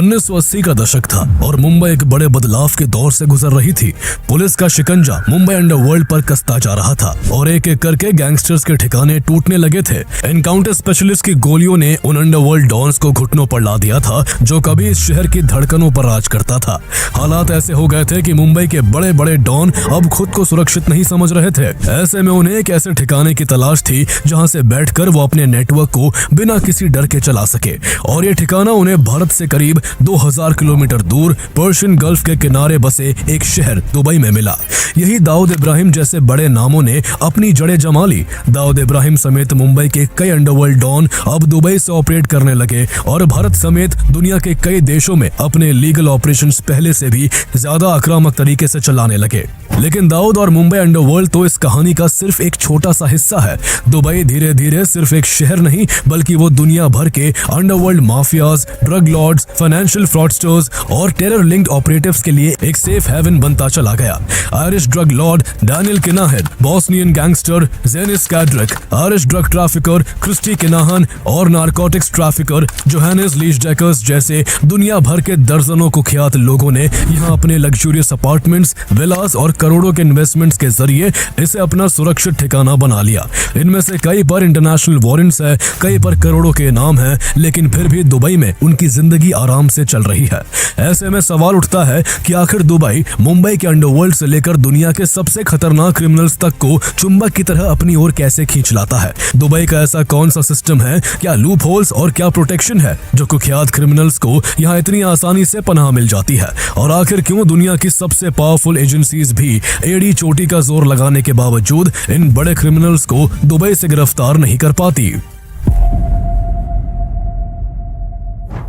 1980 का दशक था और मुंबई एक बड़े बदलाव के दौर से गुजर रही थी। पुलिस का शिकंजा मुंबई अंडरवर्ल्ड पर कसता जा रहा था और एक एक करके गैंगस्टर्स के ठिकाने टूटने लगे थे। एनकाउंटर स्पेशलिस्ट की गोलियों ने उन अंडरवर्ल्ड डॉन्स को घुटनों पर ला दिया था जो कभी इस शहर की धड़कनों पर राज करता था। हालात ऐसे हो गए थे कि मुंबई के बड़े बड़े डॉन अब खुद को सुरक्षित नहीं समझ रहे थे। ऐसे में उन्हें एक ऐसे ठिकाने की तलाश थी जहां से बैठकर वो अपने नेटवर्क को बिना किसी डर के चला सके, और ये ठिकाना उन्हें भारत से करीब 2000 किलोमीटर दूर पर्शियन गल्फ के किनारे बसे एक शहर दुबई में मिला। यही दाऊद इब्राहिम जैसे बड़े नामों ने अपनी जड़ें जमा ली। दाऊद इब्राहिम समेत मुंबई के कई अंडरवर्ल्ड डॉन अब दुबई से ऑपरेट करने लगे और भारत समेत दुनिया के कई देशों में अपने लीगल ऑपरेशंस पहले से भी ज्यादा आक्रामक तरीके से चलाने लगे। लेकिन दाऊद और मुंबई अंडरवर्ल्ड तो इस कहानी का सिर्फ एक छोटा सा हिस्सा है। दुबई धीरे धीरे सिर्फ एक शहर नहीं बल्कि वो दुनिया भर के underworld mafias, drug lords, financial fraudsters और टेरर लिंक्ड ऑपरेटिव्स के लिए एक सेफ हेवन बनता चला गया। Irish drug lord Daniel Kinahan, Bosnian gangster Janis Kadric, Irish drug trafficker Christy Kinahan और नारकोटिक्स ट्रैफिकर जोहानिस लीशडेकर्स जैसे दुनिया भर के दर्जनों कुख्यात लोगों ने यहाँ अपने लग्जूरियस अपार्टमेंट्स, विलास और करोड़ों के इन्वेस्टमेंट्स के जरिए इसे अपना सुरक्षित ठिकाना बना लिया। इनमें से कई पर इंटरनेशनल वारंट्स है, कई पर करोड़ों के इनाम है, लेकिन फिर भी दुबई में उनकी जिंदगी आराम से चल रही है। ऐसे में सवाल उठता है कि आखिर दुबई मुंबई के अंडरवर्ल्ड से लेकर दुनिया के सबसे खतरनाक क्रिमिनल्स तक को चुंबक की तरह अपनी ओर कैसे खींच लाता है। दुबई का ऐसा कौन सा सिस्टम है, क्या लूप होल्स और क्या प्रोटेक्शन है जो कुख्यात क्रिमिनल्स को यहाँ इतनी आसानी से पनाह मिल जाती है, और आखिर क्यों दुनिया की सबसे पावरफुल एजेंसीज भी एड़ी चोटी का जोर लगाने के बावजूद इन बड़े क्रिमिनल्स को दुबई से गिरफ्तार नहीं कर पाती।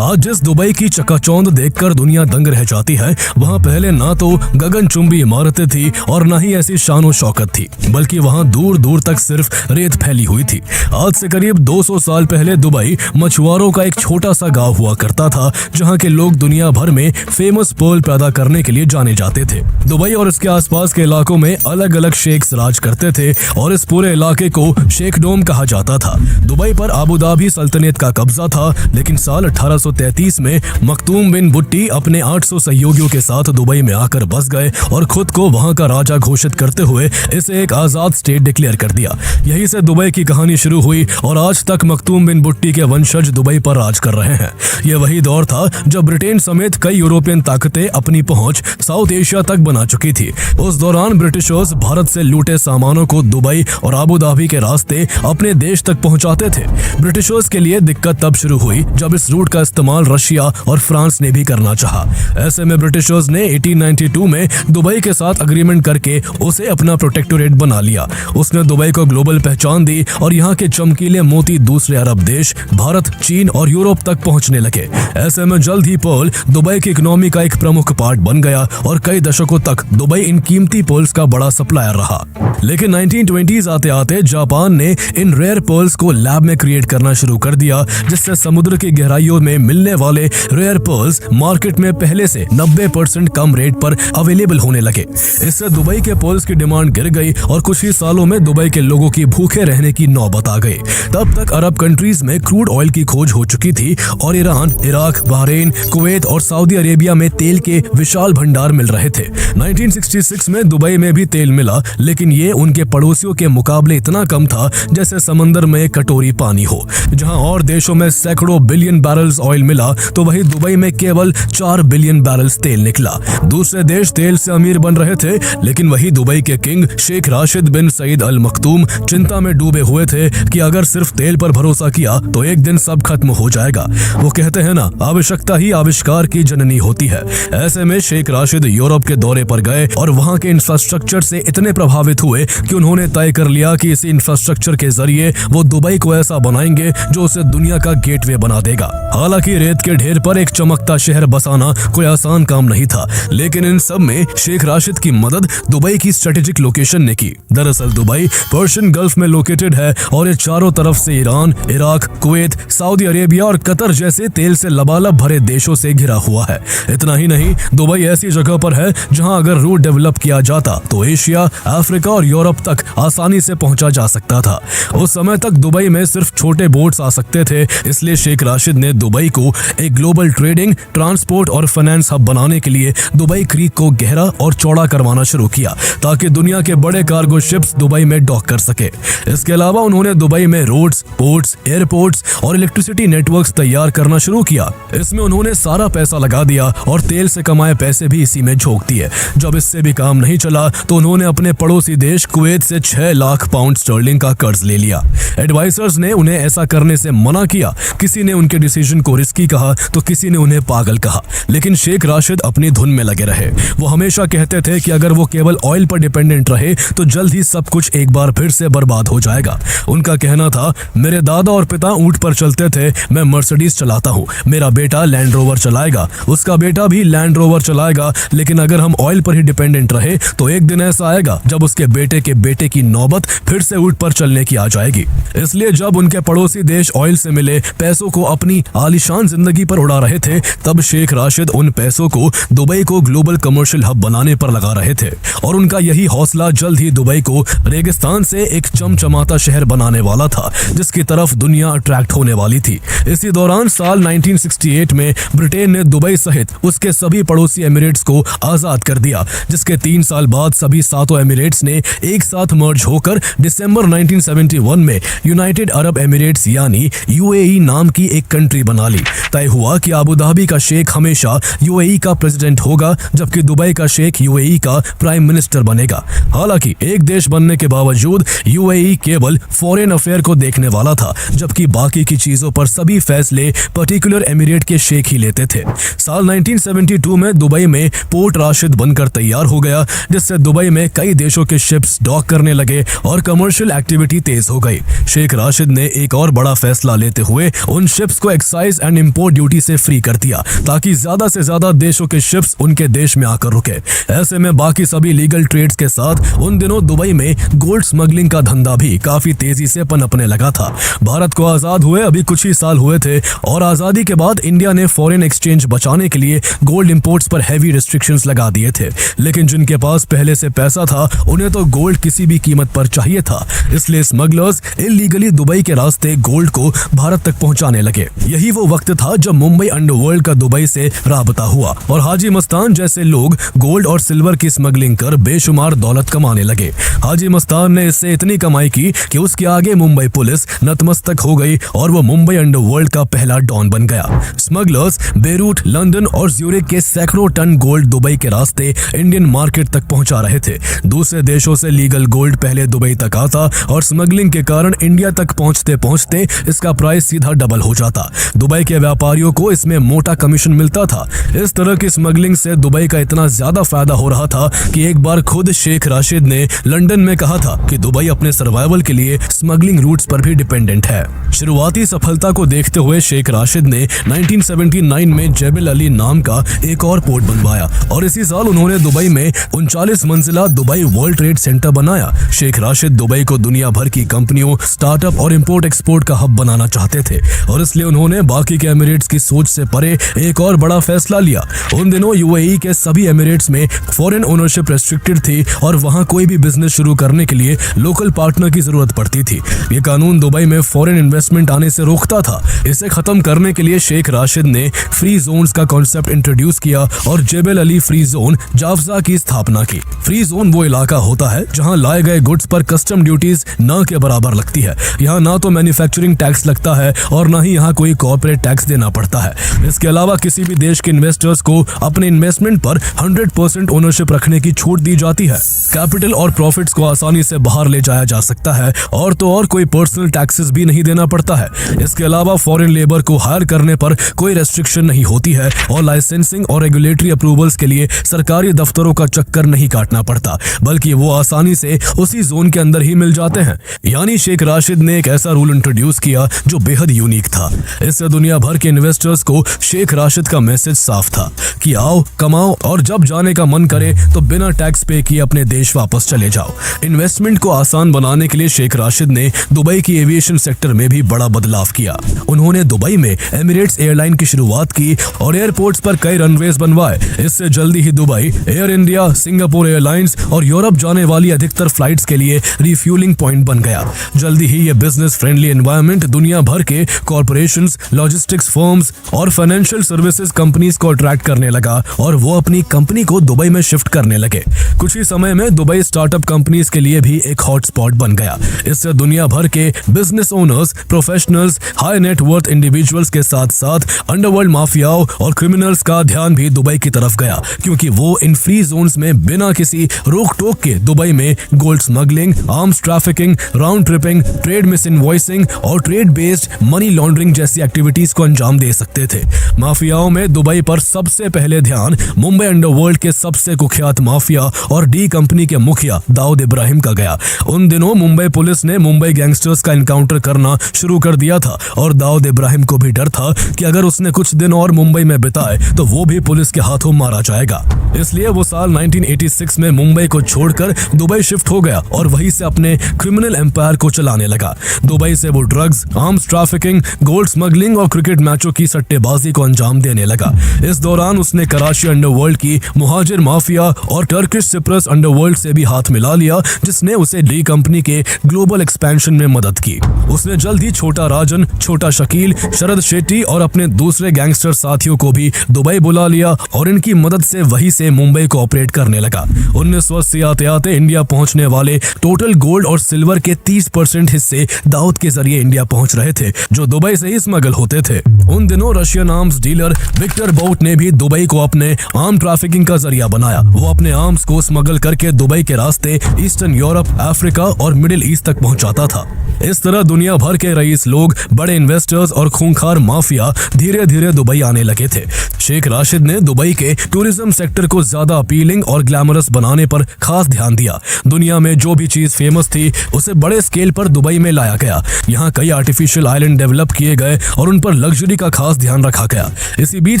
आज जिस दुबई की चकाचौंध देखकर दुनिया दंग रह जाती है, वहाँ पहले ना तो गगनचुंबी इमारतें थी और ना ही ऐसी शान शौकत थी, बल्कि वहाँ दूर दूर तक सिर्फ रेत फैली हुई थी। आज से करीब 200 साल पहले दुबई मछुआरों का एक छोटा सा गांव हुआ करता था, जहाँ के लोग दुनिया भर में फेमस पर्ल पैदा करने के लिए जाने जाते थे। दुबई और इसके आसपास के इलाकों में अलग अलग शेख्स राज करते थे और इस पूरे इलाके को शेखडोम कहा जाता था। दुबई पर आबूधाबी सल्तनत का कब्जा था, लेकिन साल 1833 में मखदूम बिन बुट्टी अपने 800 सहयोगियों के साथ दुबई में आकर बस गए और खुद को वहां का राजा घोषित करते हुए इसे एक आजाद स्टेट डिक्लेयर कर दिया। यहीं से दुबई की कहानी शुरू हुई और आज तक मखदूम बिन बुट्टी के वंशज दुबई पर राज कर रहे हैं। यह वही दौर था जब ब्रिटेन समेत कई यूरोपियन ताकतें अपनी पहुंच साउथ एशिया तक बना चुकी थी। उस दौरान ब्रिटिशर्स भारत से लूटे सामानों को दुबई और आबूधाबी के रास्ते अपने देश तक पहुंचाते थे। ब्रिटिशर्स के लिए दिक्कत तब शुरू हुई जब इस रूट का इस्तेमाल रशिया और फ्रांस ने भी करना चाहा। ऐसे में ब्रिटिशर्स ने 1892 में दुबई के साथ अग्रीमेंट करके उसे अपना प्रोटेक्टोरेट बना लिया। उसने दुबई को ग्लोबल पहचान दी और यहाँ के चमकीले मोती दूसरे अरब देश भारत, चीन और यूरोप तक पहुंचने लगे। ऐसे में जल्द ही पर्ल दुबई की इकोनॉमी का एक प्रमुख पार्ट बन गया और कई दशकों तक दुबई इन कीमती पर्ल्स का बड़ा सप्लायर रहा। लेकिन 1920s आते आते जापान ने इन रेयर पर्ल्स को लैब में क्रिएट करना शुरू कर दिया, जिससे समुद्र की गहराइयों में मिलने वाले रेयर पर्ल्स मार्केट में पहले से 90% कम रेट पर अवेलेबल होने लगे। इससे दुबई के पर्ल्स की डिमांड गिर गई और कुछ ही सालों में दुबई के लोगों की भूखे रहने की नौबत आ गई। तब तक अरब कंट्रीज में क्रूड ऑयल की खोज हो चुकी थी और ईरान, इराक, बहरीन, कुवैत और सऊदी अरेबिया में तेल के विशाल भंडार मिल रहे थे। 1966 में दुबई में भी तेल मिला, लेकिन ये उनके पड़ोसियों के मुकाबले इतना कम था जैसे समंदर में एक कटोरी पानी हो। जहां और देशों में सैकड़ों बिलियन बैरल्स ऑयल मिला, तो वही दुबई में केवल 4 बिलियन बैरल्स तेल निकला। दूसरे देश तेल से अमीर बन रहे थे, लेकिन वही दुबई के किंग शेख राशिद बिन सईद अल मखदूम चिंता में डूबे हुए थे कि अगर सिर्फ तेल पर भरोसा किया तो एक दिन सब खत्म हो जाएगा। वो कहते हैं ना, आवश्यकता ही आविष्कार की जननी होती है। ऐसे में शेख राशिद यूरोप के दौरे पर गए और वहां के इंफ्रास्ट्रक्चर से इतने प्रभावित हुए कि उन्होंने तय कर लिया कि इसी इंफ्रास्ट्रक्चर के जरिए वो दुबई को ऐसा बनाएंगे जो उसे दुनिया का गेटवे बना देगा। हालांकि रेत के ढेर पर एक चमकता शहर बसाना कोई आसान काम नहीं था, लेकिन इन सब में शेख राशिद की मदद दुबई की स्ट्रेटेजिक लोकेशन ने की। दरअसल दुबई पर्शियन गल्फ में लोकेटेड है और ये चारों तरफ से Iran, Iraq, Kuwait, Saudi Arabia और कतर जैसे तेल से लबालब भरे देशों से घिरा हुआ है। इतना ही नहीं, दुबई ऐसी जगह पर है जहां अगर रूट डेवलप किया जाता तो एशिया, अफ्रीका और यूरोप तक आसानी से पहुंचा जा सकता था। उस समय तक दुबई में सिर्फ छोटे बोट्स आ सकते थे, इसलिए शेख राशिद ने दुबई को एक ग्लोबल ट्रेडिंग, ट्रांसपोर्ट और फाइनेंस हब बनाने के लिए दुबई क्रीक को गहरा और चौड़ा करवाना शुरू किया ताकि दुनिया के बड़े कार्गो शिप्स दुबई में डॉक कर सके। इसके अलावा उन्होंने दुबई में रोड्स, पोर्ट्स, एयरपोर्ट्स और इलेक्ट्रिसिटी नेटवर्क्स तैयार करना शुरू किया। इसमें उन्होंने सारा पैसा लगा दिया और तेल से कमाए पैसे भी इसी में झोंक दिए। जब इससे भी काम नहीं चला तो उन्होंने अपने पड़ोसी देश कुवैत से 6 लाख पाउंड स्टर्लिंग का कर्ज ले लिया। एडवाइजर्स ने उन्हें ऐसा करने से मना किया। किसी ने उनके डिसीजन को रिस्की कहा तो किसी ने उन्हें पागल कहा, लेकिन शेख राशिद अपनी धुन में लगे रहे। वो हमेशा कहते थे कि अगर वो केवल ऑयल पर डिपेंडेंट रहे तो जल्द ही सब कुछ एक बार फिर से बर्बाद हो जाएगा। उनका कहना था, मेरे दादा और पिता ऊंट पर चलते थे, मैं मर्सिडीज चलाता हूँ, मेरा बेटा लैंड रोवर चलाएगा, उसका बेटा भी लैंड रोवर चलाएगा, लेकिन अगर हम ऑयल पर ही डिपेंडेंट रहे तो एक दिन ऐसा आएगा जब उसके बेटे के बेटे की नौबत फिर से ऊंट पर चलने की आ जाएगी। इसलिए जब उनके पड़ोसी देश ऑयल से मिले पैसों को अपनी आलीशान जिंदगी पर उड़ा रहे थे, तब शेख राशिद उन पैसों को दुबई को ग्लोबल कमर्शियल हब बनाने पर लगा रहे थे और उनका यही हौसला जल्द ही दुबई को रेगिस्तान से एक चमचमाता शहर बनाने वाला था जिसकी तरफ दुनिया अट्रैक्ट होने वाली थी। इसी दौरान साल 1968 में ब्रिटेन ने दुबई सहित उसके सभी पड़ोसी एमिरेट्स को आजाद कर दिया, जिसके 3 साल बाद सभी 7 एमिरेट्स ने एक साथ मर्ज होकर दिसंबर 1971 में यूनाइटेड अरब एमिरेट्स यानी यूएई नाम की एक कंट्री बना ली। तय हुआ कि अबू धाबी का शेख हमेशा यूएई का प्रेसिडेंट होगा, जबकि दुबई का शेख यूएई का प्राइम मिनिस्टर बनेगा। हालांकि एक देश बनने के बावजूद यूएई केवल फॉरेन अफेयर को देखने वाला था, जबकि बाकी की चीजों पर सभी फैसले पर्टिकुलर एमिरेट के शेख ही लेते थे। साल 1972 में दुबई में पोर्ट राशिद बनकर तैयार हो गया, जिससे दुबई में कई देशों के शिप्स डॉक करने लगे और कमर्शियल एक्टिविटी तेज हो गई। शेख राशिद ने एक और बड़ा फैसला लेते हुए उन शिप्स को एक्साइज एंड इंपोर्ट ड्यूटी से फ्री कर दिया ताकि ज्यादा से ज्यादा देशों के शिप्स उनके देश में आकर रुके। ऐसे में बाकी सभी लीगल ट्रेड्स के साथ उन दिनों दुबई में गोल्ड स्मगलिंग का धंधा भी काफी तेजी से पनपने लगा था। भारत को आजाद हुए अभी कुछ ही साल हुए थे और आजादी के बाद इंडिया ने फॉरेन एक्सचेंज बचाने के लिए गोल्ड इंपोर्ट्स पर हैवी रिस्ट्रिक्शंस लगा दिए थे, लेकिन जिनके पास पहले से पैसा था उन्हें तो गोल्ड किसी भी कीमत पर चाहिए था। इसलिए स्मगलर्स इलीगली दुबई के रास्ते गोल्ड को भारत तक पहुंचाने लगे। यही वो वक्त था जब मुंबई अंडरवर्ल्ड का दुबई से राबता हुआ और हाजी मस्तान जैसे लोग गोल्ड और सिल्वर की स्मगलिंग कर बेशुमार दौलत कमाने लगे। हाजी मस्तान ने इससे इतनी कमाई की कि उसके आगे मुंबई पुलिस नतमस्तक हो गई और वो मुंबई अंडरवर्ल्ड का पहला डॉन बन गया। स्मगलर्स बेरूट, लंदन और ज्यूरिख के सैकड़ों टन गोल्ड दुबई के रास्ते इंडियन मार्केट तक पहुंचा रहे थे। दूसरे देशों से लीगल गोल्ड पहले दुबई तक आता और स्मगलिंग के कारण इंडिया तक पहुंचते पहुंचते इसका प्राइस सीधा डबल हो जाता। दुबई के व्यापारियों को इसमें मोटा कमीशन मिलता था। इस तरह की स्मगलिंग से दुबई का इतना ज्यादा फायदा हो रहा था कि एक बार खुद शेख राशिद ने लंदन में कहा था कि दुबई अपने सर्वाइवल के लिए स्मगलिंग रूट्स पर भी डिपेंडेंट है। शुरुआती सफलता को देखते हुए शेख राशिद ने 1979 में जेबल अली नाम का एक और पोर्ट बनवाया और इसी साल उन्होंने दुबई में 39 मंजिला दुबई वर्ल्ड ट्रेड सेंटर बनाया। शेख राशिद दुबई को दुनिया भर की कंपनियों, स्टार्टअप और इंपोर्ट एक्सपोर्ट का हब बनाना चाहते थे और इसलिए उन्होंने बाकी के एमिरेट्स की सोच से परे एक और बड़ा फैसला लिया। उन दिनों यूएई के सभी एमिरेट्स में फॉरेन ओनरशिप रेस्ट्रिक्टेड थी और वहां कोई भी बिजनेस शुरू करने के लिए लोकल पार्टनर की जरूरत पड़ती थी। ये कानून दुबई में फॉरेन इन्वेस्टमेंट आने से रोकता था। इसे खत्म करने के लिए शेख राशिद ने फ्री जोन्स का कॉन्सेप्ट इंट्रोड्यूस किया और जेबल अली फ्री जोन जाफजा की स्थापना की। फ्री जोन वो इलाका होता है जहां लाए गए गुड्स पर कस्टम ड्यूटीज न के बराबर लगती है। यहाँ ना तो मैन्युफैक्चरिंग टैक्स लगता है और ना ही यहाँ कोई कॉर्पोरेट टैक्स देना पड़ता है। इसके अलावा किसी भी देश के इन्वेस्टर्स को अपने इन्वेस्टमेंट पर 100% ओनरशिप रखने की छूट दी जाती है। कैपिटल और प्रॉफिट्स को आसानी से बाहर ले जाया जा सकता है और तो और कोई पर्सनल टैक्सेस भी नहीं देना पड़ता है। इसके अलावा फॉरेन लेबर को हायर करने पर कोई रेस्ट्रिक्शन नहीं होती है और लाइसेंसिंग और रेगुलेटरी अप्रूवल्स के लिए सरकारी दफ्तरों का चक्कर नहीं काटना पड़ता, बल्कि वो आसानी से उसी जोन के अंदर ही मिल जाते हैं। यानी शेख राशिद ने एक ऐसा रूल इंट्रोड्यूस किया जो बेहद यूनिक था। इससे दुनिया भर के इन्वेस्टर्स को शेख राशिद का मैसेज साफ था कि आओ, कमाओ और जब जाने का मन करे तो बिना टैक्स पे किए अपने देश वापस चले जाओ। इन्वेस्टमेंट को आसान बनाने के लिए शेख राशिद ने दुबई की एविएशन सेक्टर में भी बड़ा बदलाव किया। उन्होंने दुबई में एमिरेट्स एयरलाइन की शुरुआत की और एयरपोर्ट्स पर कई रनवेज बनवाए। इससे जल्दी ही Dubai Air India, Singapore Airlines और यूरोप जाने वाली अधिकतर फ्लाइट्स के लिए रिफ्यूलिंग पॉइंट बन गया। जल्दी ही ये बिजनेस फ्रेंडली एनवायरनमेंट दुनिया भर के कॉर्पोरेशंस, लॉजिस्टिक लॉजिस्टिक्स फर्म्स और फाइनेंशियल सर्विसेज कंपनीज को अट्रैक्ट करने लगा और वो अपनी कंपनी को दुबई में शिफ्ट करने लगे। कुछ ही समय में दुबई स्टार्टअप कंपनीज के लिए भी एक हॉटस्पॉट बन गया। इससे दुनिया भर के business owners, professionals, high net worth individuals के साथ साथ अंडरवर्ल्ड माफियाओं और क्रिमिनल्स का ध्यान भी दुबई की तरफ गया, क्योंकि वो इन फ्री जोन्स में बिना किसी रोक टोक के दुबई में gold smuggling, arms trafficking, round tripping, trade miss invoicing और ट्रेड बेस्ड मनी लॉन्ड्रिंग जैसी एक्टिविटीज को अंजाम दे सकते थे। माफियाओं में दुबई पर सबसे पहले ध्यान मुंबई अंडरवर्ल्ड के सबसे कुख्यात माफिया और डी कंपनी के मुखिया दाऊद इब्राहिम का गया। उन दिनों मुंबई पुलिस ने मुंबई गैंगस्टर्स का एनकाउंटर करना शुरू कर दिया था और दाऊद इब्राहिम को भी डर था कि अगर उसने कुछ दिन और मुंबई में बिताए तो वो भी पुलिस के हाथों मारा जाएगा। इसलिए वो साल 1986 में मुंबई को छोड़कर दुबई शिफ्ट हो गया और वहीं से अपने क्रिमिनल एम्पायर को चलाने लगा। दुबई से वो drugs, arms trafficking, gold smuggling और क्रिकेट मैचों की सट्टेबाजी को अंजाम देने लगा। इस दौरान उसने कराची अंडरवर्ल्ड की मुहाजिर माफिया और टर्किश सिप्रस अंडरवर्ल्ड से भी हाथ मिला लिया, जिसने उसे डी कंपनी के ग्लोबल एक्सपेंशन में मदद की। उसने जल्द ही छोटा राजन, छोटा शकील, शरद शेट्टी और अपने दूसरे गैंगस्टर साथियों को भी दुबई बुला लिया और इनकी मदद से वहीं से मुंबई को ऑपरेट करने लगा। 1980 आते इंडिया पहुंचने वाले टोटल गोल्ड और सिल्वर के 30% हिस्से दाऊद के जरिए इंडिया पहुंच रहे थे, जो दुबई से ही स्मगल होते थे। उन दिनों Russian arms dealer Victor Bout ने भी दुबई को अपने आर्म ट्रैफिकिंग का जरिया बनाया। वो अपने आर्म्स को स्मगल करके दुबई के रास्ते ईस्टर्न यूरोप, अफ्रीका और मिडिल ईस्ट तक पहुंचाता था। इस तरह दुनिया भर के रईस लोग, बड़े इन्वेस्टर्स और खूंखार माफिया धीरे धीरे दुबई आने लगे थे। शेख राशिद ने दुबई के टूरिज्म सेक्टर को ज्यादा अपीलिंग और ग्लैमरस बनाने पर खास ध्यान दिया। दुनिया में जो भी चीज फेमस थी उसे बड़े स्केल पर दुबई में लाया गया। यहाँ कई आर्टिफिशियल आइलैंड डेवलप किए गए और उन पर लग्जरी का खास ध्यान रखा गया। इसी बीच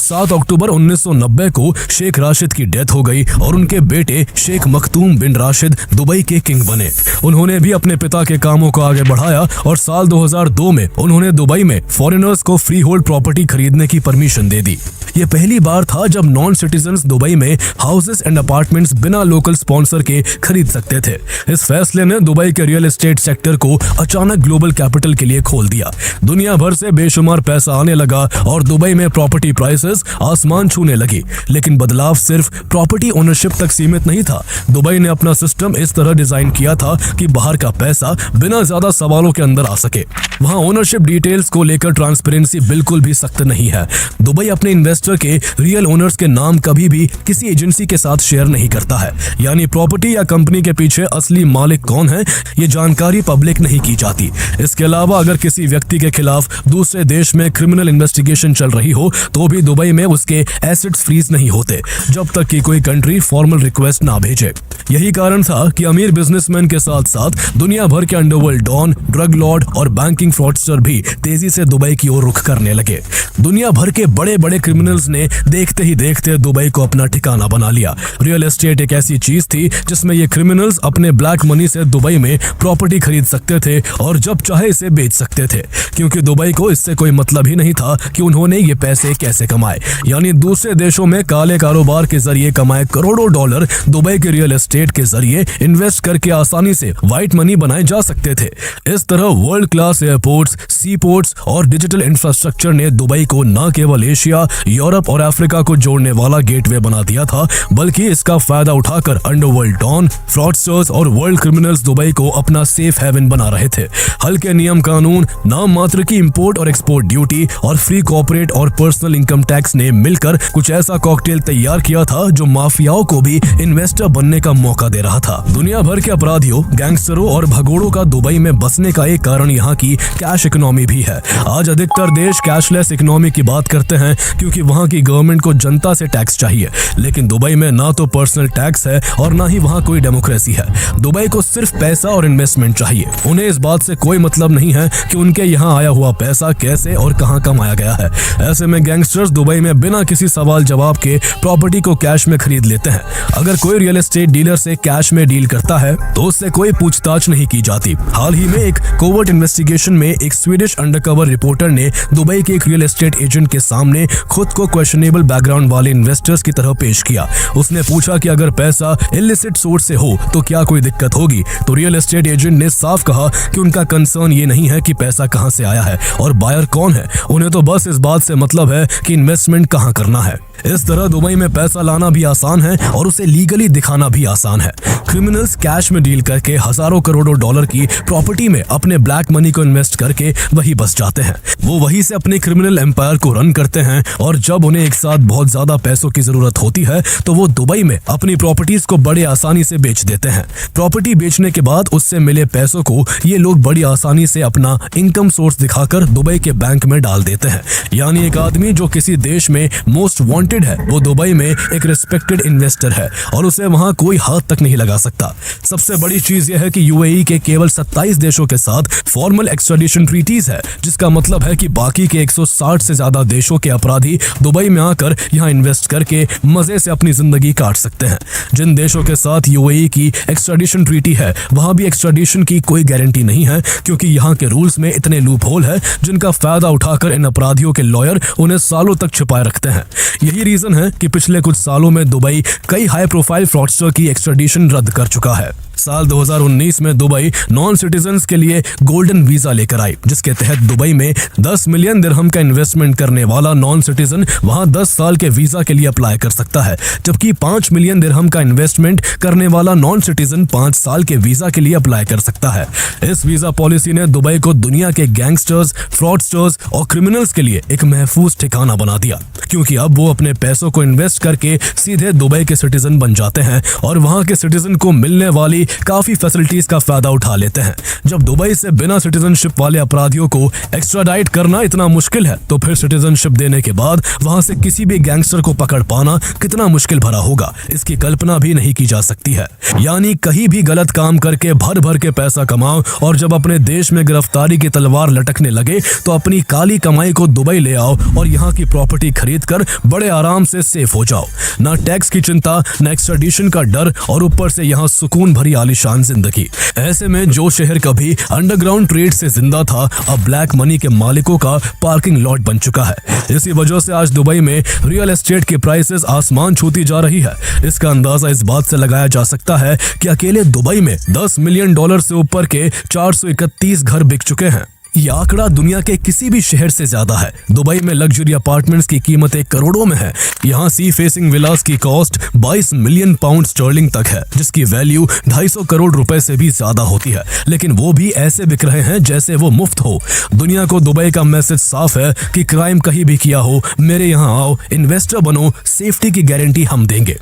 7 अक्टूबर 1990 को शेख राशिद की डेथ हो गई और उनके बेटे शेख मखदूम बिन राशिद दुबई के किंग बने। उन्होंने भी अपने पिता के कामों को आगे बढ़ाया और साल 2002 में उन्होंने दुबई में फॉरेनर्स को फ्री होल्ड प्रॉपर्टी खरीदने की परमिशन दे दी। ये पहली बार था जब नॉन सिटीजन्स दुबई में हाउसेस एंड अपार्टमेंट्स बिना लोकल स्पॉन्सर के खरीद सकते थे। इस फैसले ने दुबई के रियल एस्टेट सेक्टर को अचानक ग्लोबल कैपिटल के लिए खोल दिया। दुनिया भर से बेशुमार पैसा आने लगा और दुबई में प्रॉपर्टी प्राइसेस आसमान छूने लगी। लेकिन बदलाव सिर्फ प्रॉपर्टी ओनरशिप तक सीमित नहीं था। दुबई ने अपना सिस्टम इस तरह डिजाइन किया था कि बाहर का पैसा बिना ज्यादा सवालों के अंदर आ सके। वहां ओनरशिप डिटेल्स को लेकर ट्रांसपेरेंसी बिल्कुल भी सख्त नहीं है। दुबई अपने इन्वेस्टर के रियल ओनर्स के नाम कभी भी किसी एजेंसी के साथ शेयर नहीं करता है, यानी प्रॉपर्टी या कंपनी के पीछे असली मालिक कौन है ये जानकारी पब्लिक नहीं की जाती। इसके अलावा अगर किसी व्यक्ति के खिलाफ दूसरे देश में क्रिमिनल इन्वेस्टिगेशन चल रही हो तो भी दुबई में उसके एसेट्स फ्रीज नहीं होते जब तक कि कोई कंट्री फॉर्मल रिक्वेस्ट ना भेजे। यही कारण था कि अमीर बिजनेसमैन के साथ साथ दुनिया भर के अंडरवर्ल्ड डॉन, ड्रग लॉर्ड और बैंकिंग फ्रॉडस्टर भी तेजी से दुबई की ओर रुख करने लगे। दुनिया भर के बड़े बड़े क्रिमिनल्स ने देखते ही देखते दुबई को अपना ठिकाना बना लिया। रियल एस्टेट एक ऐसी चीज थी जिसमें ये क्रिमिनल्स अपने ब्लैक मनी से दुबई में प्रॉपर्टी खरीद सकते थे और जब चाहे इसे बेच सकते थे, क्योंकि दुबई को इससे कोई मतलब ही नहीं था कि उन्होंने ये पैसे कैसे कमाए। यानी दूसरे देशों में काले कारोबार के जरिए कमाए करोड़ों डॉलर दुबई के रियल एस्टेट के जरिए इन्वेस्ट करके आसानी से व्हाइट मनी बनाए जा सकते थे। इस तरह वर्ल्ड क्लास एयरपोर्ट्स, सी पोर्ट्स और डिजिटल इंफ्रास्ट्रक्चर ने दुबई को न केवल एशिया, यूरोप और अफ्रीका को जोड़ने वाला गेटवे बना दिया था, बल्कि इसका फायदा उठाकर अंडरवर्ल्ड डॉन, फ्रॉडस्टर्स और वर्ल्ड क्रिमिनल्स दुबई को अपना सेफ हेवन बना रहे थे। हल्के नियम कानून, नाम मात्र की इंपोर्ट और एक्सपोर्ट ड्यूटी और फ्री कॉर्पोरेट और पर्सनल इनकम टैक्स ने मिलकर कुछ ऐसा कॉकटेल तैयार किया था जो माफियाओं को भी इन्वेस्टर बनने का मौका दे रहा था। दुनिया भर के अपराधियों, गैंगस्टरों और भगोड़ों का दुबई में बसने का एक कारण यहाँ की कैश इकोनॉमी भी है। आज अधिकतर देश कैशलेस इकोनॉमी की बात करते हैं क्योंकि वहाँ की गवर्नमेंट को जनता से टैक्स चाहिए, लेकिन दुबई में ना तो पर्सनल टैक्स है और ना ही वहाँ कोई डेमोक्रेसी है। दुबई को सिर्फ पैसा और इन्वेस्टमेंट चाहिए। उन्हें इस बात से कोई मतलब नहीं है कि उनके यहाँ आया हुआ पैसा कैसे और कहाँ कमाया गया है। ऐसे में गैंगस्टर्स दुबई में बिना किसी सवाल जवाब के प्रॉपर्टी को कैश में खरीद लेते हैं। अगर कोई रियल एस्टेट डीलर इन्वेस्टर से कैश में डील करता है तो उससे कोई पूछताछ नहीं की जाती। हाल ही में एक कोवर्ट इन्वेस्टिगेशन में एक स्वीडिश अंडरकवर रिपोर्टर ने दुबई के एक रियल एस्टेट एजेंट के सामने खुद को क्वेश्चनेबल बैकग्राउंड वाले इन्वेस्टर्स की तरह पेश किया। उसने पूछा कि अगर पैसा इलिसिट सोर्स से हो तो क्या कोई दिक्कत होगी, तो रियल एस्टेट एजेंट ने साफ कहा कि उनका कंसर्न ये नहीं है कि पैसा कहां से आया है और बायर कौन है, उन्हें तो बस इस बात से मतलब है कि इन्वेस्टमेंट कहां करना है। इस तरह दुबई में पैसा लाना भी आसान है और उसे लीगली दिखाना भी आसान है। क्रिमिनल्स कैश में डील करके हजारों करोड़ों डॉलर की प्रॉपर्टी में अपने ब्लैक मनी को इन्वेस्ट करके वही बस जाते हैं। वो वहीं से अपने क्रिमिनल एम्पायर को रन करते हैं और जब उन्हें एक साथ बहुत ज्यादा पैसों की जरूरत होती है तो वो दुबई में अपनी प्रॉपर्टीज को बड़े आसानी से बेच देते हैं। प्रॉपर्टी बेचने के बाद उससे मिले पैसों को ये लोग बड़ी आसानी से अपना इनकम सोर्स दिखाकर दुबई के बैंक में डाल देते हैं। यानी एक आदमी जो किसी देश में मोस्ट वांटेड है वो दुबई में एक रिस्पेक्टेड इन्वेस्टर है और उसे वहां कोई हाथ तक नहीं लगा सकता। सबसे बड़ी चीज यह है कि यूएई के केवल 27 देशों के साथ फॉर्मल एक्स्ट्राडिशन ट्रीटीज है, जिसका मतलब है कि बाकी के 160 से ज्यादा देशों के अपराधी दुबई में आकर यहां इन्वेस्ट करके मजे से अपनी जिंदगी काट सकते हैं। जिन देशों के साथ यूएई की एक्स्ट्राडिशन ट्रीटी है वहां भी एक्स्ट्राडिशन की कोई गारंटी नहीं है, क्योंकि यहाँ के रूल्स में इतने लूप होल है जिनका फायदा उठाकर इन अपराधियों के लॉयर उन्हें सालों तक छिपाए रखते हैं। यही रीजन है कि पिछले कुछ सालों में दुबई कई हाई प्रोफाइल फ्रॉडस्टर की एक्स्ट्राडिशन रद्द कर चुका है। साल 2019 में दुबई नॉन सिटीजन्स के लिए गोल्डन वीजा लेकर आई, जिसके तहत दुबई में 10 मिलियन दिरहम का इन्वेस्टमेंट करने वाला नॉन सिटीजन वहां 10 साल के वीजा के लिए अप्लाई कर सकता है, जबकि 5 मिलियन दिरहम का इन्वेस्टमेंट करने वाला नॉन सिटीजन 5 साल के वीजा के लिए अप्लाई कर सकता है। इस वीजा पॉलिसी ने दुबई को दुनिया के गैंगस्टर्स, फ्रॉडस्टर्स और क्रिमिनल्स के लिए एक महफूज ठिकाना बना दिया, क्योंकि अब वो अपने पैसों को इन्वेस्ट करके सीधे दुबई के सिटीजन बन जाते हैं और वहां के सिटीजन को मिलने वाली काफी फैसिलिटीज का फायदा उठा लेते हैं। जब दुबई से बिना सिटीजनशिप वाले अपराधियों को एक्स्ट्राडाइट करना इतना मुश्किल है तो फिर सिटीजनशिप देने के बाद वहां से किसी भी गैंगस्टर को पकड़ पाना कितना मुश्किल भरा होगा, इसकी कल्पना भी नहीं की जा सकती है। यानी कहीं भी गलत काम करके भर भर के पैसा कमाओ और जब अपने देश में गिरफ्तारी की तलवार लटकने लगे तो अपनी काली कमाई को दुबई ले आओ और यहाँ की प्रॉपर्टी खरीद कर बड़े आराम से सेफ हो जाओ। ना टैक्स की चिंता, ना एक्स्ट्राडिशन का डर और ऊपर से यहाँ सुकून भरी आलीशान जिंदगी। ऐसे में जो शहर कभी अंडरग्राउंड ट्रेड से जिंदा था अब ब्लैक मनी के मालिकों का पार्किंग लॉट बन चुका है। इसी वजह से आज दुबई में रियल एस्टेट की प्राइसेस आसमान छूती जा रही है। इसका अंदाजा इस बात से लगाया जा सकता है कि अकेले दुबई में 10 मिलियन डॉलर से ऊपर के 431 घर बिक चुके हैं। यह आंकड़ा दुनिया के किसी भी शहर से ज्यादा है। दुबई में लग्जरी अपार्टमेंट्स की कीमतें करोड़ों में है। यहाँ सी फेसिंग विलास की कॉस्ट 22 मिलियन पाउंड स्टर्लिंग तक है, जिसकी वैल्यू 250 करोड़ रुपए से भी ज्यादा होती है, लेकिन वो भी ऐसे बिक रहे हैं जैसे वो मुफ्त हो। दुनिया को दुबई का मैसेज साफ है कि क्राइम कहीं भी किया हो, मेरे यहाँ आओ, इन्वेस्टर बनो, सेफ्टी की गारंटी हम देंगे।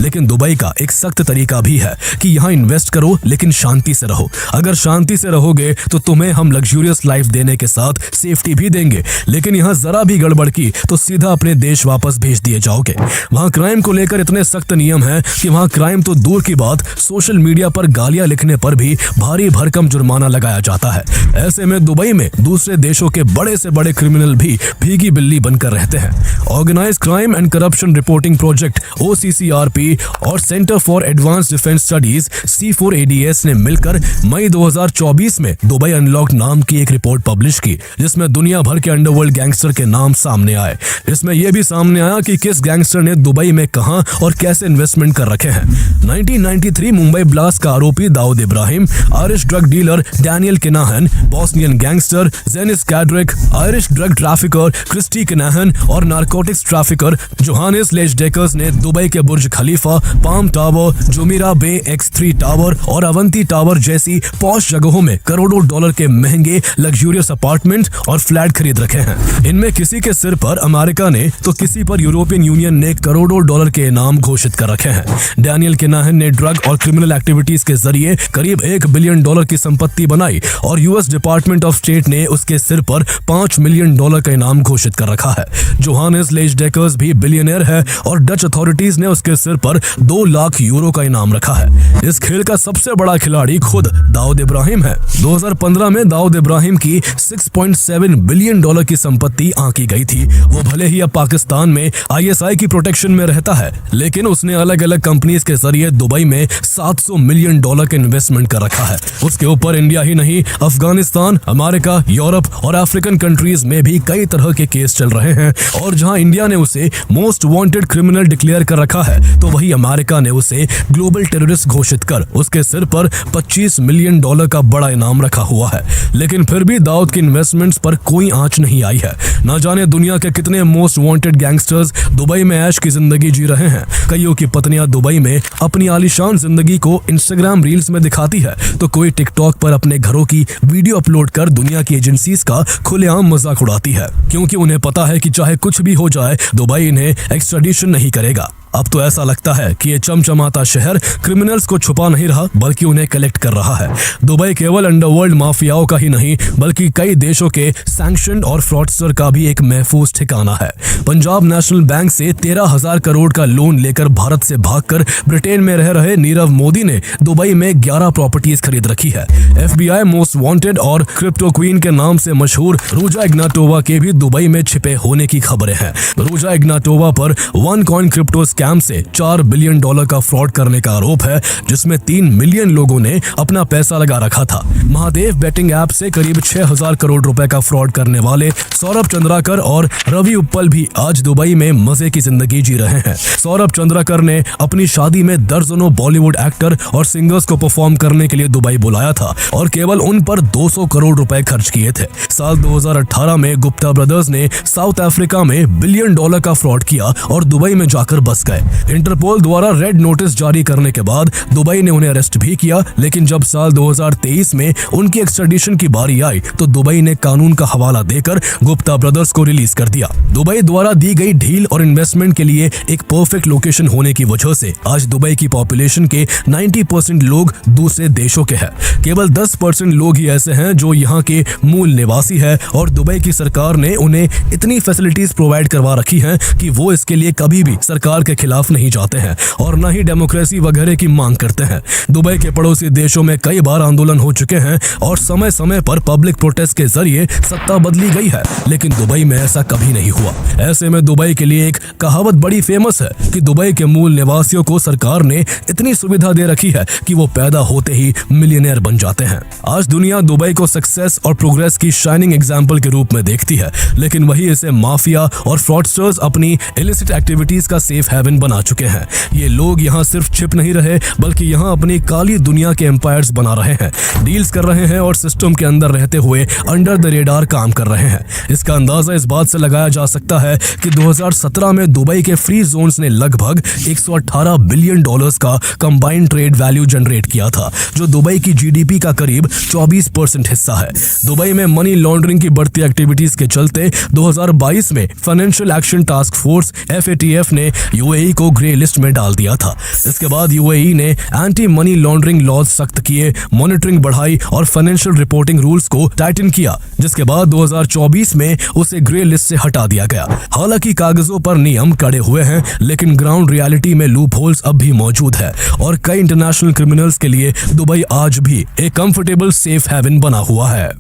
लेकिन दुबई का एक सख्त तरीका भी है कि यहाँ इन्वेस्ट करो लेकिन शांति से रहो। अगर शांति से रहोगे तो तुम्हें हम लग्जूरियस लाइफ देने के साथ सेफ्टी भी देंगे, लेकिन यहाँ जरा भी गड़बड़ की तो सीधा अपने देश वापस भेज दिए जाओगे। वहाँ क्राइम को लेकर इतने सख्त नियम हैं कि वहाँ क्राइम तो दूर की बात, सोशल मीडिया पर गालियां लिखने पर भी भारी भरकम जुर्माना लगाया जाता है। ऐसे में दुबई में दूसरे देशों के बड़े से बड़े क्रिमिनल भी भीगी बिल्ली बनकर रहते हैं। Organised crime and corruption reporting project OCCRP और centre for advance defence studies C4ADS ने मिलकर मई 2024 में दुबई अनलॉक्ड नाम की एक रिपोर्ट पब्लिश की, जिसमें दुनिया भर के अंडरवर्ल्ड गैंगस्टर के नाम सामने आए। इसमें यह भी सामने आया कि किस गैंगस्टर ने दुबई में कहां और कैसे इन्वेस्टमेंट कर रखे हैं। 1993 मुंबई ब्लास्ट का आरोपी Dawood Ibrahim, Irish drug dealer Daniel Kinahan, Bosnian gangster Janis Kadric, Irish drug trafficker Christy Kinahan और नारकोटिक्स ट्रैफिकर जोहानिस लेजडेकर्स ने दुबई के Burj Khalifa, Palm Tower, Jumeirah Bay X3 Tower और अवंती टावर जैसी पॉश जगहों में करोड़ों डॉलर के महंगे लग्जूरियस अपार्टमेंट और फ्लैट खरीद रखे हैं। इनमें किसी के सिर पर अमेरिका ने तो किसी पर यूरोपियन यूनियन ने करोड़ों डॉलर के इनाम घोषित कर रखे हैं। डैनियल किनाहन ने ड्रग और क्रिमिनल एक्टिविटीज के जरिए करीब $1 बिलियन की संपत्ति बनाई और US डिपार्टमेंट ऑफ स्टेट ने उसके सिर पर $5 मिलियन का इनाम घोषित कर रखा है। जोहानिस लेजडेकर्स भी बिलियनियर है और डच अथॉरिटीज ने उसके सिर पर 2 लाख यूरो का इनाम रखा है। इस खेल का सबसे बड़ा खिलाड़ी खुद दाऊद इब्राहिम है। 2015 में दाऊद इब्राहिम की $6.7 बिलियन की संपत्ति आंकी गई थी। वो भले ही अब पाकिस्तान में ISI की प्रोटेक्शन में रहता है, लेकिन उसने अलग अलग कंपनीज के जरिए दुबई में $700 मिलियन का इन्वेस्टमेंट कर रखा है। उसके ऊपर इंडिया ही नहीं, अफगानिस्तान, अमेरिका, यूरोप और अफ्रीकन कंट्रीज में भी कई तरह के केस चल रहे हैं। और जहां इंडिया ने उसे मोस्ट वांटेड क्रिमिनल डिक्लेयर कर रखा है, तो वही अमेरिका ने उसे ग्लोबल टेररिस्ट घोषित कर उसके सिर पर $25 मिलियन का बड़ा इनाम रखा हुआ है। लेकिन फिर भी दाऊद की इन्वेस्टमेंट्स पर कोई आंच नहीं आई है। न जाने दुनिया के कितने मोस्ट वांटेड गैंगस्टर्स दुबई में ऐश की जिंदगी जी रहे हैं। कईयों की पत्नियां दुबई में अपनी आलीशान जिंदगी को इंस्टाग्राम रील्स में दिखाती है, तो कोई टिकटॉक पर अपने घरों की वीडियो अपलोड कर दुनिया की एजेंसीज का खुलेआम मजाक उड़ाती है, क्योंकि उन्हें पता है कि चाहे कुछ भी हो जाए, दुबई इन्हें एक्स्ट्राडिशन नहीं करेगा। अब तो ऐसा लगता है कि ये चमचमाता शहर क्रिमिनल्स को छुपा नहीं रहा, बल्कि उन्हें कलेक्ट कर रहा है। दुबई केवल अंडरवर्ल्ड माफियाओं का ही नहीं, बल्कि कई देशों के सैंक्शन्ड और फ्रॉडस्टर का भी एक महफूज ठिकाना है। पंजाब नेशनल बैंक से 13,000 करोड़ का लोन लेकर भारत से भागकर ब्रिटेन में रह रहे नीरव मोदी ने दुबई में 11 प्रॉपर्टीज खरीद रखी है। FBI मोस्ट वांटेड और क्रिप्टो क्वीन के नाम से मशहूर रूजा इग्नाटोवा के भी दुबई में छिपे होने की खबरें हैं। रूजा इग्नाटोवा पर OneCoin क्रिप्टो स्कैम से $4 बिलियन का फ्रॉड करने का आरोप है, जिसमें 3 मिलियन लोगों ने अपना पैसा लगा रखा था। महादेव बेटिंग ऐप से करीब 6,000 करोड़ रुपए का फ्रॉड करने वाले सौरभ चंद्राकर और रवि उप्पल भी आज दुबई में मजे की जिंदगी जी रहे हैं। सौरभ चंद्राकर ने अपनी शादी में दर्जनों बॉलीवुड एक्टर और सिंगर्स को परफॉर्म करने के लिए दुबई बुलाया था और केवल उन पर 200 करोड़ रुपए खर्च किए थे। साल 2018 में गुप्ता ब्रदर्स ने साउथ अफ्रीका में $1 बिलियन का फ्रॉड किया और दुबई में जाकर बस गए। इंटरपोल द्वारा रेड नोटिस जारी करने के बाद दुबई ने उन्हें अरेस्ट भी किया, लेकिन जब साल 2023 में उनकी एक्स्ट्राडिशन की बारी आई, तो दुबई ने कानून का हवाला देकर गुप्ता ब्रदर्स को रिलीज कर दिया। दुबई द्वारा दी गई ढील और इन्वेस्टमेंट के लिए एक परफेक्ट लोकेशन होने की वजह से आज दुबई की पॉपुलेशन के 90% लोग दूसरे देशों के हैं। केवल 10% लोग ही ऐसे हैं जो यहाँ के मूल निवासी है, और दुबई की सरकार ने उन्हें इतनी फैसिलिटीज प्रोवाइड करवा रखी हैं कि वो इसके लिए कभी भी सरकार के खिलाफ नहीं जाते हैं और न ही डेमोक्रेसी वगैरह की मांग करते हैं। दुबई के पड़ोसी देशों में कई बार आंदोलन हो चुके हैं और समय समय पर पब्लिक प्रोटेस्ट के जरिए सत्ता बदली गई है, लेकिन दुबई में ऐसा कभी नहीं हुआ। ऐसे में दुबई के लिए एक कहावत बड़ी फेमस है कि दुबई के मूल निवासियों को सरकार ने इतनी सुविधा दे रखी है कि वो पैदा होते ही मिलियनेयर बन जाते हैं। आज दुनिया दुबई को सक्सेस और प्रोग्रेस की शाइनिंग एग्जाम्पल के रूप में देखती है, लेकिन वही इसे माफिया और फ्रॉडस्टर्स अपनी इलिसिट एक्टिविटीज का सेफ हेवन बना चुके हैं। ये लोग यहाँ सिर्फ छिप नहीं रहे, बल्कि यहाँ अपनी काली दुनिया के एम्पायर्स बना रहे हैं, डील्स कर रहे हैं और सिस्टम के अंदर रहते हुए अंडर द रेडार काम कर रहे हैं। इसका अंदाजा इस बात से लगाया जा सकता है कि 2017 में दुबई के फ्री जोन्स ने लगभग $118 बिलियन का कंबाइंड ट्रेड वैल्यू जनरेट किया था, जो दुबई की GDP का करीब 24% हिस्सा है। दुबई में मनी लॉन्ड्रिंग की बढ़ती एक्टिविटीज के चलते 2022 में financial action task force FATF ने UAE को ग्रे लिस्ट में डाल दिया था। इसके बाद UAE ने एंटी मनी लॉन्ड्रिंग लॉज सख्त किए, मॉनिटरिंग बढ़ाई और फाइनेंशियल रिपोर्टिंग रूल्स को टाइटन किया, जिसके बाद 2024 में उसे ग्रे लिस्ट से हटा दिया गया। हालांकि कागजों पर नियम कड़े हुए हैं, लेकिन ग्राउंड रियलिटी में लूप होल्स अब भी मौजूद है और कई इंटरनेशनल क्रिमिनल्स के लिए दुबई आज भी एक कंफर्टेबल सेफ हेवन बना हुआ है।